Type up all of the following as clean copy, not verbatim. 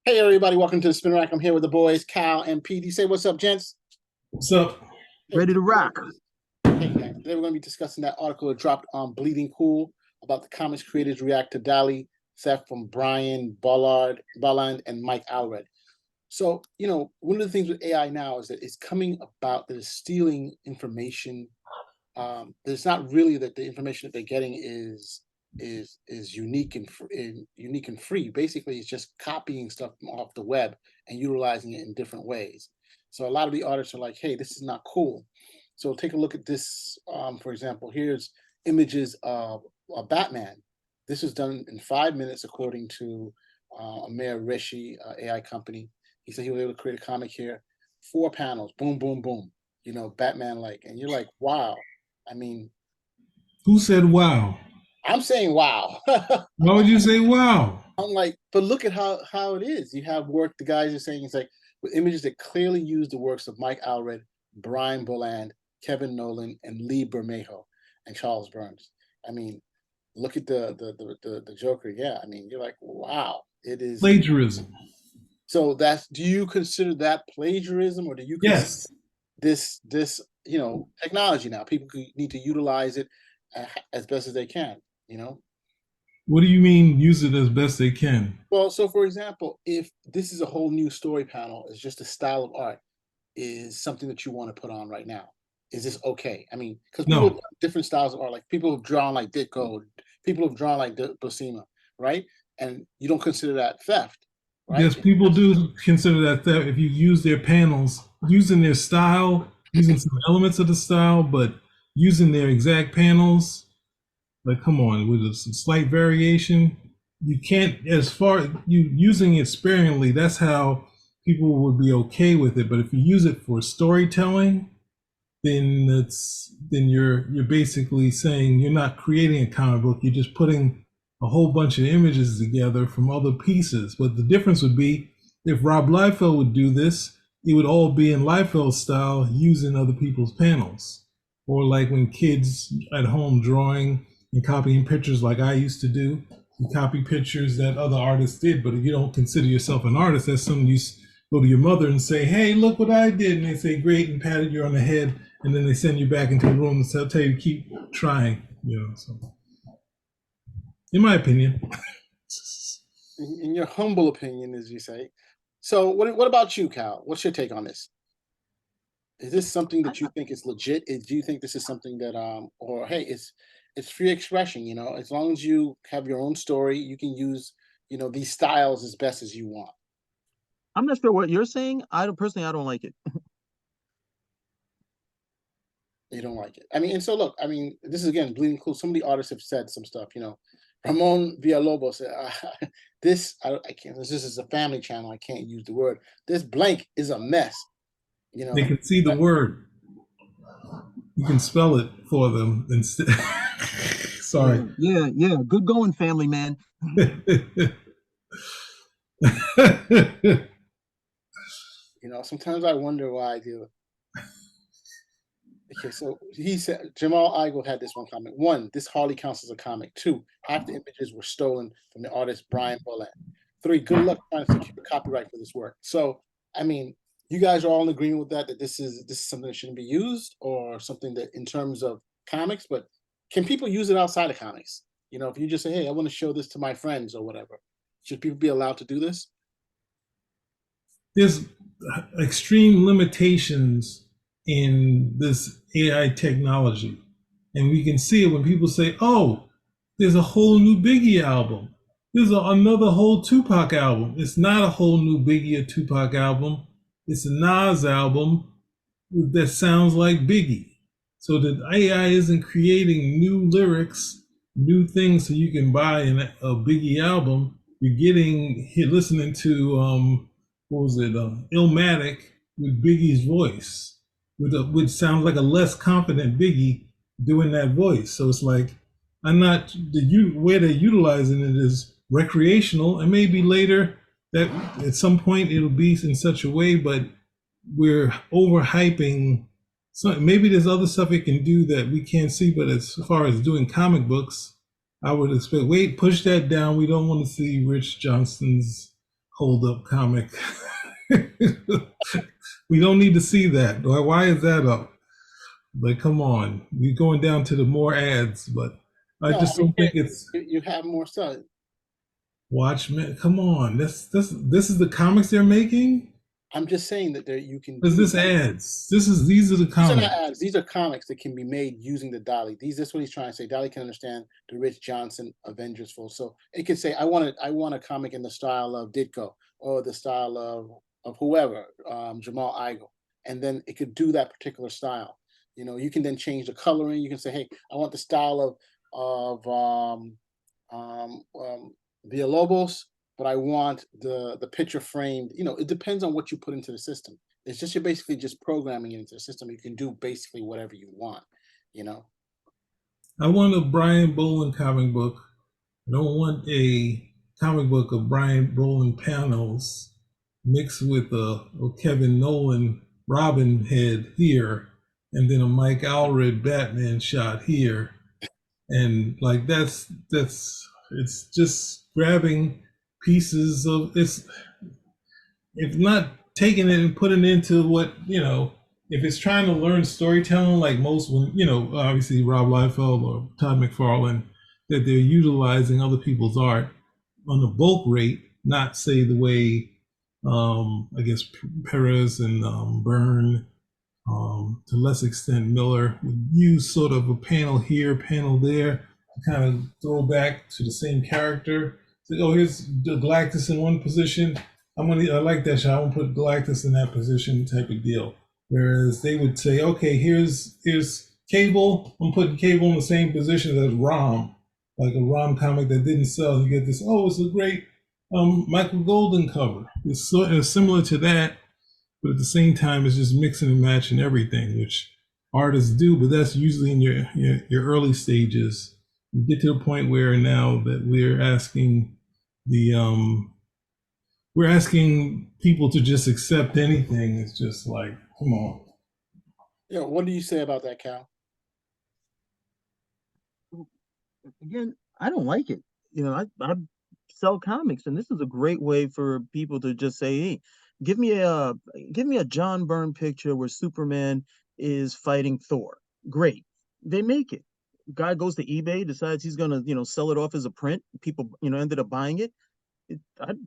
Hey everybody, welcome to the Spin Rack. I'm here with the boys, Cal and PD. Say what's up, gents. What's up? Hey, Ready to rock. Hey guys, today we're going to be discussing that article that dropped on Bleeding Cool about the comics creators react to DALL-E theft from Brian Bolland, and Mike Allred. So, one of the things with AI now is that it's coming about that it's stealing information. It's not really that the information that they're getting is unique and free. Basically, it's just copying stuff off the web and utilizing it in different ways. So a lot of the artists are like, hey, this is not cool. So take a look at this. For example, here's images of Batman. This was done in 5 minutes, according to Amir Rishi, AI company. He said he was able to create a comic here, 4 panels, boom, boom, boom. Batman like, and you're like, wow. I mean, who said wow? I'm saying wow. Why would you say wow? I'm like, but look at how it is. You have work, the guys are saying it's like with images that clearly use the works of Mike Allred, Brian Bolland, Kevin Nolan, and Lee Bermejo, and Charles Burns. I mean, look at the Joker. Yeah, I mean, you're like, wow, it is plagiarism. So do you consider that plagiarism, or do you consider this technology now? People need to utilize it as best as they can. What do you mean use it as best they can? Well, so for example, if this is a whole new story panel, it's just a style of art, is something that you want to put on right now. Is this okay? I mean, because people have different styles of art, like people have drawn like Ditko, people have drawn like Buscema, right? And you don't consider that theft, right? Yes, people do consider that theft if you use their panels, using their style, using some elements of the style, but using their exact panels. Like, come on, with some slight variation, you can't, as far as you using it sparingly, that's how people would be okay with it. But if you use it for storytelling, then you're basically saying you're not creating a comic book, you're just putting a whole bunch of images together from other pieces. But the difference would be if Rob Liefeld would do this, it would all be in Liefeld style using other people's panels. Or like when kids at home drawing and copying pictures like I used to do. You copy pictures that other artists did, but if you don't consider yourself an artist, that's something you go to your mother and say, hey, look what I did. And they say, great, and patted you on the head. And then they send you back into the room and tell you to keep trying, So, in my opinion. In your humble opinion, as you say. So what about you, Cal? What's your take on this? Is this something that you think is legit? Do you think this is something that, or hey, it's free expression, as long as you have your own story, you can use, these styles as best as you want. I'm not sure what you're saying. I don't like it. You don't like it. I mean, and so look, I mean, this is again Bleeding Cool. Some of the artists have said some stuff, Ramon Villalobos said, I can't, this is a family channel, I can't use the word. This blank is a mess. They can see the word. You can spell it for them instead. Sorry. Yeah. Good going, family man. Sometimes I wonder why I do. Okay, so he said Jamal Igle had this one comment. 1, this hardly counts as a comic. 2, half the images were stolen from the artist Brian Bolland. 3, good luck trying to secure copyright for this work. So, I mean, you guys are all in agreement with that this is something that shouldn't be used, or something that in terms of comics, but can people use it outside of comics? If you just say, hey, I want to show this to my friends or whatever, should people be allowed to do this? There's extreme limitations in this AI technology. And we can see it when people say, oh, there's a whole new Biggie album. There's another whole Tupac album. It's not a whole new Biggie or Tupac album. It's a Nas album that sounds like Biggie. So the AI isn't creating new lyrics, new things so you can buy a Biggie album. You're listening to, Illmatic with Biggie's voice, which sounds like a less confident Biggie doing that voice. So it's like, the way they're utilizing it is recreational, and maybe later that at some point it'll be in such a way, but we're overhyping. So maybe there's other stuff it can do that we can't see, but as far as doing comic books, I would expect, wait, push that down. We don't want to see Rich Johnston's hold up comic. We don't need to see that. Why is that up? But come on, we're going down to the more ads, but I No, just don't think it's you have more stuff. Watchmen. Come on, this is the comics they're making. I'm just saying that there you can Is do. this ads? These are the These are not comics. ads. These are comics that can be made using the Dolly. That's what he's trying to say. Dolly can understand the Rich Johnson Avengers full. So it could say, I want a comic in the style of Ditko or the style of whoever, Jamal Igle. And then it could do that particular style. You can then change the coloring. You can say, hey, I want the style of um, um, Villalobos, but I want the picture framed. It depends on what you put into the system. It's just you're basically just programming it into the system. You can do basically whatever you want, you know. I want a Brian Bolland comic book. I don't want a comic book of Brian Bolland panels mixed with a Kevin Nolan Robin head here, and then a Mike Allred Batman shot here, and like it's just grabbing pieces of it's not taking it and putting it into what if it's trying to learn storytelling like most when obviously Rob Liefeld or Todd McFarlane, that they're utilizing other people's art on the bulk rate, not say the way I guess Perez and Byrne, to less extent Miller, would use sort of a panel here, panel there to kind of throw back to the same character. So, oh, here's the Galactus in one position. I like that shot. I want to put Galactus in that position, type of deal. Whereas they would say, okay, here's Cable. I'm putting Cable in the same position as Rom, like a Rom comic that didn't sell. You get this. Oh, it's a great Michael Golden cover. It's similar to that, but at the same time, it's just mixing and matching everything, which artists do. But that's usually in your early stages. You get to the point where now that we're asking people to just accept anything. It's just like, come on. Yeah, what do you say about that, Cal? Again, I don't like it. I sell comics, and this is a great way for people to just say, "Hey, give me a John Byrne picture where Superman is fighting Thor." Great, they make it. Guy goes to eBay, decides he's gonna sell it off as a print. People ended up buying it.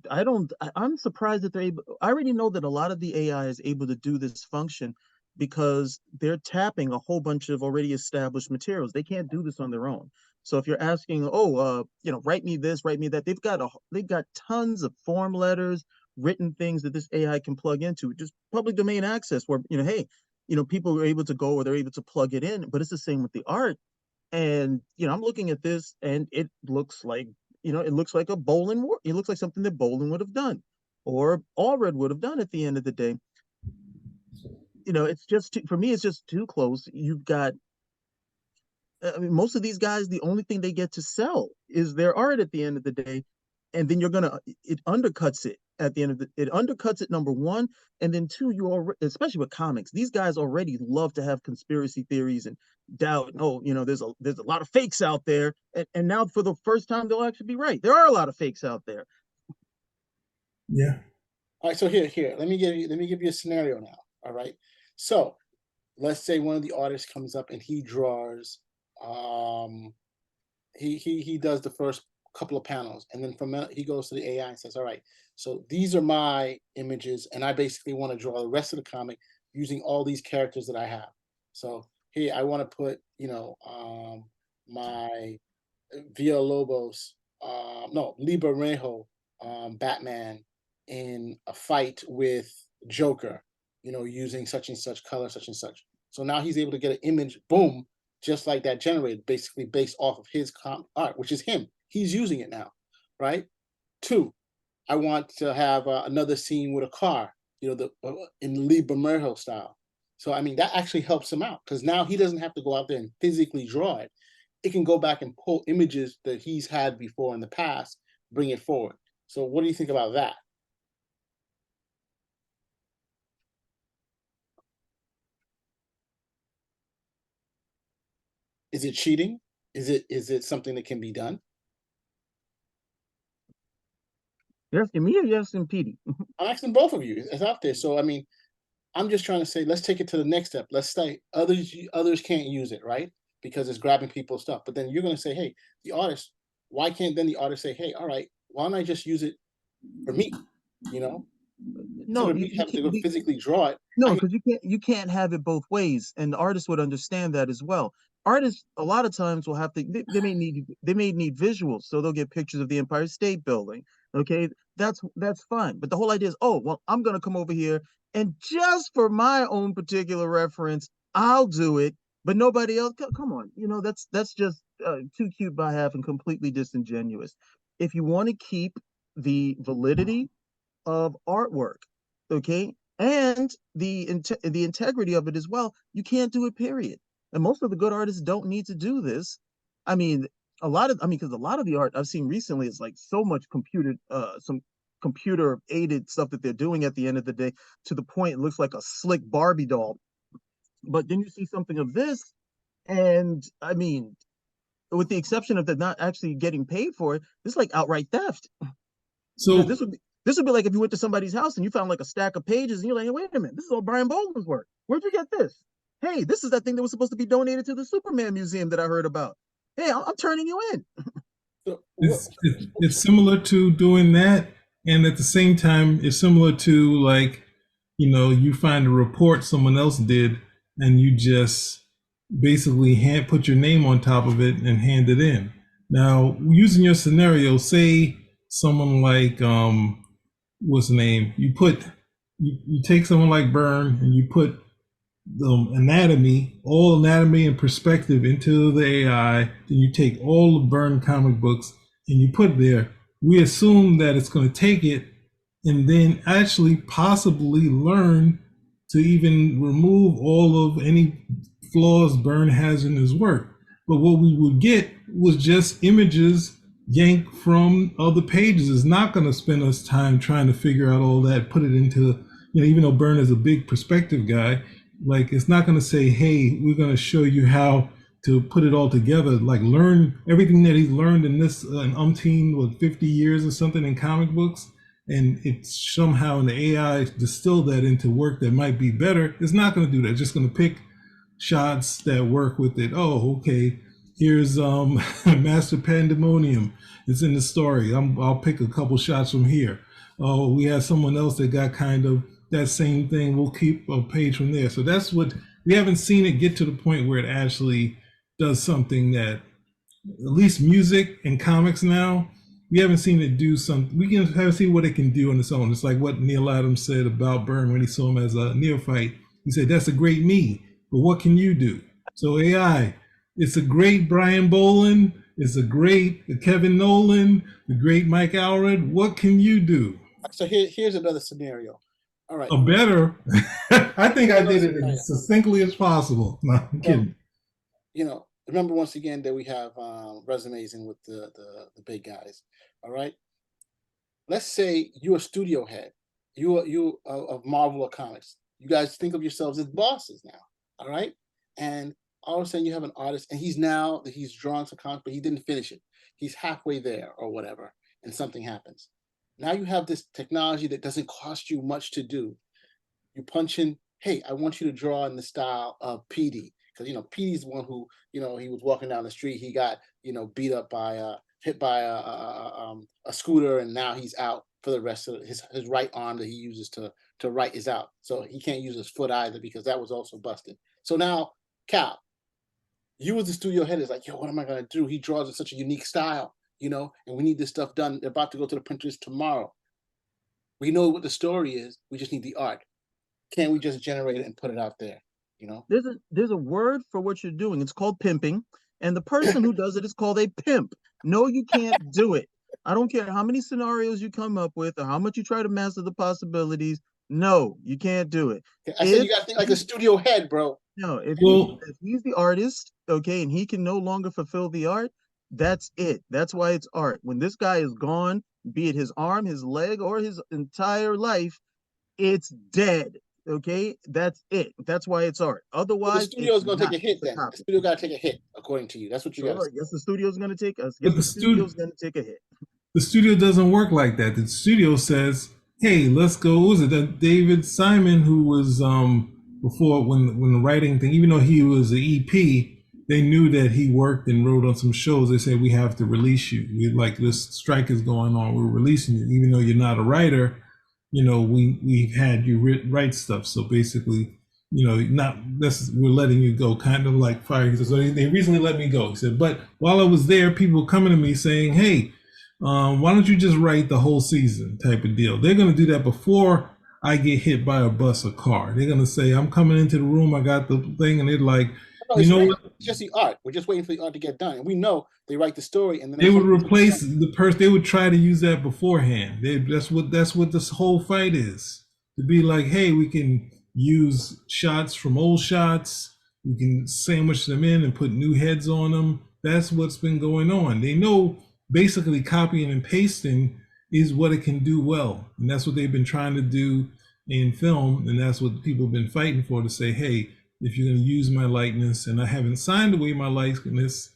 I don't. I'm surprised that they're able. I already know that a lot of the AI is able to do this function because they're tapping a whole bunch of already established materials. They can't do this on their own. So if you're asking, oh, write me this, write me that, they've got tons of form letters, written things that this AI can plug into, just public domain access. Where hey, people are able to go or they're able to plug it in. But it's the same with the art. And I'm looking at this, and it looks like a Bolin work. It looks like something that Bolin would have done, or Allred would have done at the end of the day. It's just for me, it's just too close. You've got, I mean, most of these guys, the only thing they get to sell is their art at the end of the day, and then it undercuts it at the end of it undercuts it, number one, and then two, especially with comics, these guys already love to have conspiracy theories and doubt. Oh, there's a lot of fakes out there, and now for the first time they'll actually be right. There are a lot of fakes out there. Yeah. All right, so here, let me give you a scenario now. All right. So let's say one of the artists comes up and he draws he does the first couple of panels, and then from that he goes to the AI and says, all right, so these are my images, and I basically want to draw the rest of the comic using all these characters that I have. So here I want to put my Villalobos, no, Liberajo, Batman in a fight with Joker, using such and such color, such and such. So now he's able to get an image, boom, just like that generated, basically based off of his art, which is him. He's using it now, right? Two, I want to have another scene with a car, in Lee Bermejo style. So I mean that actually helps him out because now he doesn't have to go out there and physically draw it. It can go back and pull images that he's had before in the past, bring it forward. So what do you think about that? Is it cheating? Is it something that can be done? You're asking me or you're asking Petey? I'm asking both of you. It's out there. So I mean, I'm just trying to say, let's take it to the next step. Let's say others can't use it, right? Because it's grabbing people's stuff. But then you're going to say, hey, the artist, why can't then the artist say, hey, all right, why don't I just use it for me? You know, instead No, of me you having to can't. go physically draw it. No, I can, because you can't have it both ways, and the artist would understand that as well. Artists a lot of times will have to they may need visuals, so they'll get pictures of the Empire State Building. Okay, that's fine. But the whole idea is, oh well, I'm gonna come over here and just for my own particular reference, I'll do it, but nobody else. Come on, that's just too cute by half and completely disingenuous. If you want to keep the validity of artwork, okay, and the integrity of it as well. You can't do it, period. And most of the good artists don't need to do this. I mean, because a lot of the art I've seen recently is like so much some computer aided stuff that they're doing at the end of the day to the point it looks like a slick Barbie doll. But then you see something of this, and I mean, with the exception of they're not actually getting paid for it, it's like outright theft. Because So this would be like if you went to somebody's house and you found like a stack of pages and you're like, hey, wait a minute, this is all Brian Bolland's work. Where'd you get this? Hey, this is that thing that was supposed to be donated to the Superman Museum that I heard about. Hey, I'm turning you in. so it's similar to doing that, and at the same time, it's similar to like, you find a report someone else did, and you just basically put your name on top of it and hand it in. Now, using your scenario, say someone like what's the name? You take someone like Byrne and you put all anatomy and perspective into the AI. Then you take all the Byrne comic books and you put there. We assume that it's going to take it and then actually possibly learn to even remove all of any flaws Byrne has in his work. But what we would get was just images yanked from other pages. It's not going to spend us time trying to figure out all that, put it into, even though Byrne is a big perspective guy, like it's not going to say, hey, we're going to show you how to put it all together, like learn everything that he's learned in this umpteen, 50 years or something in comic books, and it's somehow in the AI distill that into work that might be better. It's not going to do that. It's just going to pick shots that work with it. Oh, okay. Here's Master Pandemonium. It's in the story. I'll pick a couple shots from here. Oh, we have someone else that got kind of that same thing. We'll keep a page from there. So that's what we haven't seen it get to the point where it actually does something that, at least music and comics now, we haven't seen it do something. We can have see what it can do on its own. It's like what Neil Adams said about Byrne when he saw him as a neophyte. He said, that's a great me, but what can you do? So AI, it's a great Brian Bolland, it's a great Kevin Nolan, the great Mike Allred. What can you do? so here's another scenario. All right. A better. I think I did it Scenario. as succinctly as possible. No, I'm kidding. Remember once again that we have resumes in with the big guys. All right. Let's say you're a studio head. You of Marvel or comics. You guys think of yourselves as bosses now. All right. And all of a sudden you have an artist and he's drawn some comics, but he didn't finish it. He's halfway there or whatever, and something happens. Now you have this technology that doesn't cost you much to do. You punch in, hey, I want you to draw in the style of PD. Because PD's the one who, he was walking down the street, he got, beat up by hit by a scooter, and now he's out for the rest of his right arm that he uses to write is out. So he can't use his foot either because that was also busted. So now, Cal, you as the studio head is like, yo, what am I gonna do? He draws in such a unique style, and we need this stuff done. They're about to go to the printers tomorrow. We know what the story is. We just need the art. Can't we just generate it and put it out there? There's a word for what you're doing. It's called pimping, and the person who does it is called a pimp. No, you can't do it. I don't care how many scenarios you come up with or how much you try to master the possibilities. No, you can't do it. I said you got to think like a studio head, bro. No, if Well, he's the artist, okay, and he can no longer fulfill the art, that's it. That's why it's art. When this guy is gone, be it his arm, his leg, or his entire life, it's dead. Okay, that's it. That's why it's art. Well, the Otherwise, studio it's is going to not. take a hit It's a then. The copy. studio got to take a hit, according to you. That's what you got to Sure. say. Yes, the studio's going to take us. Yes, but the the studio, studio's going to take a hit. The studio doesn't work like that. The studio says, "Hey, let's go." What was it that David Simon, who was before when the writing thing, even though he was an EP, they knew that he worked and wrote on some shows. They said, "We have to release you. We like this strike is going on. We're releasing you, even though you're not a writer. You know, we've had you write stuff. So basically." You know, not this. We're letting you go, kind of like fire. So they recently let me go. He said, but while I was there, people were coming to me saying, "Hey, why don't you just write the whole season?" Type of deal. They're going to do that before I get hit by a bus or car. They're going to say, "I'm coming into the room. I got the thing," and they're like, No, "You know what?" it's just the art. We're just waiting for the art to get done, and we know they write the story, and then They would replace the person. They would try to use that beforehand. That's what this whole fight is. To be like, hey, we can use shots from old shots. We can sandwich them in and put new heads on them. That's what's been going on. They know basically copying and pasting is what it can do well, and that's what they've been trying to do in film, and that's what people have been fighting for. To say, hey, if you're going to use my likeness, and I haven't signed away my likeness,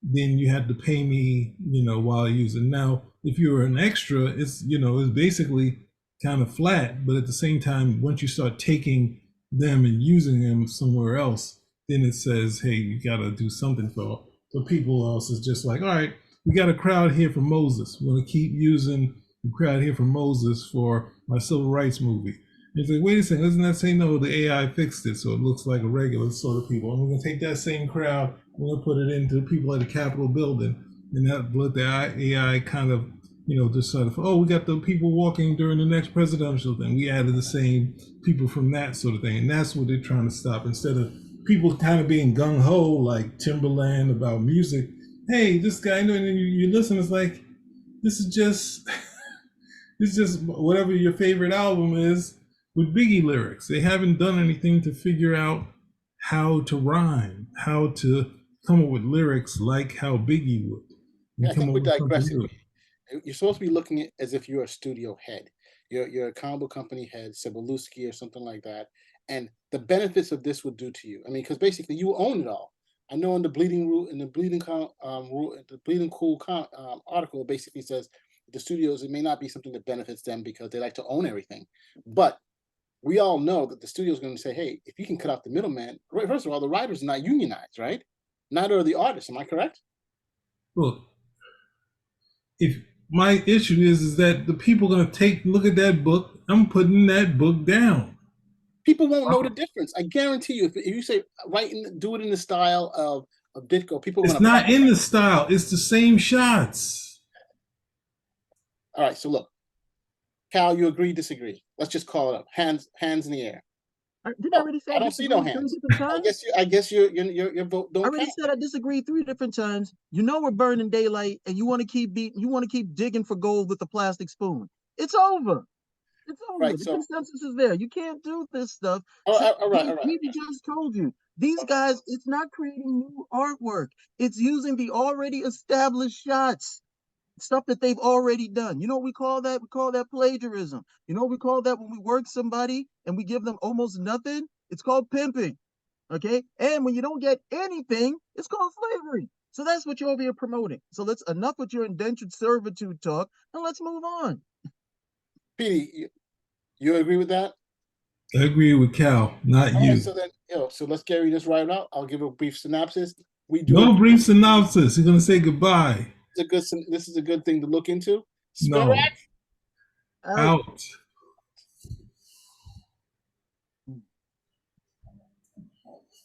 then you had to pay me, you know, while I use it. Now, if you're an extra, it's, you know, it's basically kind of flat, but at the same time, once you start taking them and using them somewhere else, then it says, hey, you got to do something for people else. It's just like, all right, we got a crowd here for Moses. We're going to keep using the crowd here for Moses for my civil rights movie. It's like, wait a second, doesn't that say no? The AI fixed it, so it looks like a regular sort of people. And we're gonna take that same crowd, we're gonna put it into people at the Capitol building, and that let the AI kind of, you know, just sort of, oh, we got the people walking during the next presidential thing. We added the same people from that sort of thing, and that's what they're trying to stop. Instead of people kind of being gung ho like Timberland about music, hey, this guy, and then you listen, it's like, this is just, it's just whatever your favorite album is with Biggie lyrics. They haven't done anything to figure out how to rhyme, how to come up with lyrics like how Biggie would. Yeah, I think we're digressing. You're supposed to be looking at as if you're a studio head. You're a comic book company head, Cebulski or something like that. And the benefits of this would do to you. I mean, because basically you own it all. I know in the Bleeding Root, in the Bleeding Cool article, it basically says the studios, it may not be something that benefits them because they like to own everything. But we all know that the studio is going to say, hey, if you can cut out the middleman, first of all, the writers are not unionized, right? Neither are the artists. Am I correct? Well, if my issue is that the people are going to look at that book, I'm putting that book down. People won't know the difference. I guarantee you, if you say do it in the style of Ditko, people are It's not in the style. It's the same shots. All right, so look, Cal, you agree, disagree? Let's just call it up. Hands in the air. Did I already say I don't see no hands. I guess your vote don't. I already said I disagree 3 different times. You know we're burning daylight, and you want to keep digging for gold with the plastic spoon. It's over. It's over. Right, the consensus is there. You can't do this stuff. All right. We just told you. These guys, it's not creating new artwork. It's using the already established shots. Stuff that they've already done. You know what we call that? We call that plagiarism. You know what we call that when we work somebody and we give them almost nothing? It's called pimping. Okay? And when you don't get anything, it's called slavery. So that's what you're over here promoting. So let's enough with your indentured servitude talk, and let's move on. Petey, you agree with that? I agree with Cal, not you. Right, so then, so let's carry this right out. I'll give a brief synopsis. No brief synopsis. You're gonna say goodbye. This is a good thing to look into. No. Out.